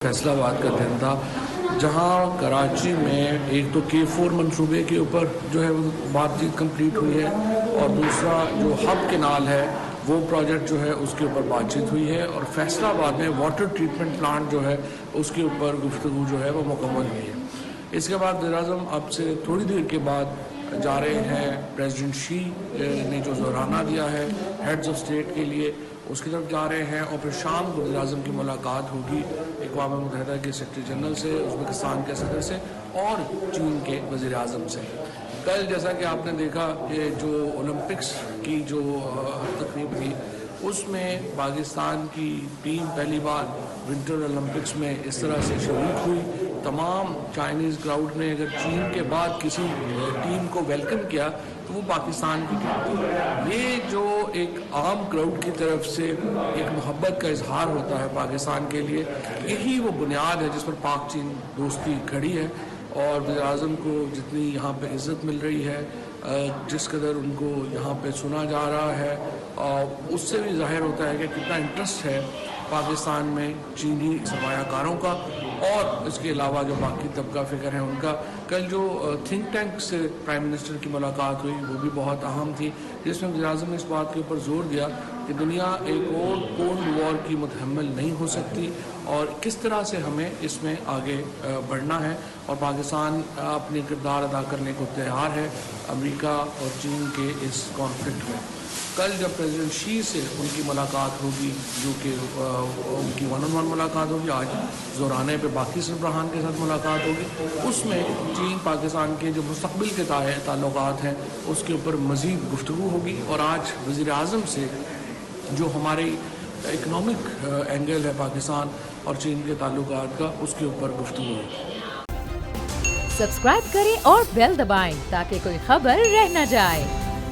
फैसला आबाद का दिन था जहां कराची में एक तो K4 मंसूबे के ऊपर जो है वो बातचीत कंप्लीट हुई है और दूसरा जो हब केनाल है वो प्रोजेक्ट जो है उसके ऊपर बातचीत हुई है और फैसलाबाद में वाटर ट्रीटमेंट प्लांट जो है उसके ऊपर गुफ्तगू जो है वो मुकम्मल हुई है। इसके बाद वज़ीर-ए-आज़म अब से थोड़ी देर के बाद जा रहे हैं प्रेसिडेंट शी ने जो ज़ोराना दिया है हेड्स ऑफ स्टेट के लिए उसकी तरफ जा रहे हैं और फिर शाम को वज़ीर-ए-आज़म की मुलाकात होगी अक़वाम मुत्तहिदा के सेक्रेटरी जनरल से, उज़्बेकिस्तान के सदर से और चीन के वज़ीर-ए-आज़म से। कल जैसा कि आपने देखा कि जो ओलंपिक्स की जो तकरीब थी उसमें पाकिस्तान की टीम पहली बार विंटर ओलंपिक्स में इस तरह से शरीक हुई। तमाम चाइनीज़ क्राउड ने अगर चीन के बाद किसी टीम को वेलकम किया तो वो पाकिस्तान की टीम थी। ये जो एक आम क्राउड की तरफ से एक मोहब्बत का इजहार होता है पाकिस्तान के लिए, यही वो बुनियाद है जिस पर पाक चीन दोस्ती खड़ी है और वज़ीर-ए-आज़म को जितनी यहाँ पे इज़्ज़त मिल रही है, जिस कदर उनको यहाँ पे सुना जा रहा है, उससे भी ज़ाहिर होता है कि कितना इंटरेस्ट है पाकिस्तान में चीनी सरमायाकारों का और इसके अलावा जो बाकी तबका फ़िक्र है उनका। कल जो थिंक टैंक से प्राइम मिनिस्टर की मुलाकात हुई वो भी बहुत अहम थी, जिसमें वज़ीर-ए-आज़म ने इस बात के ऊपर ज़ोर दिया कि दुनिया एक और कोल्ड वॉर की मुतहम्मिल नहीं हो सकती और किस तरह से हमें इसमें आगे बढ़ना है और पाकिस्तान अपनी किरदार अदा करने को तैयार है अमेरिका और चीन के इस कॉन्फ्लिक्ट में। कल जब प्रेसिडेंट शी से उनकी मुलाकात होगी जो कि उनकी वन-ऑन-वन मुलाकात होगी, आज ज़ोराने पे बाकी सरबराहान के साथ मुलाकात होगी, उसमें चीन पाकिस्तान के जो मुस्तक़बिल के ताल्लुकात हैं उसके ऊपर मज़ीद गुफ्तगू होगी और आज वज़ीर-ए-आज़म से जो हमारी इकनॉमिक एंगल है पाकिस्तान और चीन के ताल्लुकात का उसके ऊपर गुफ्तगू होगी। सब्सक्राइब करें और बेल दबाएं ताकि कोई खबर रह न जाए।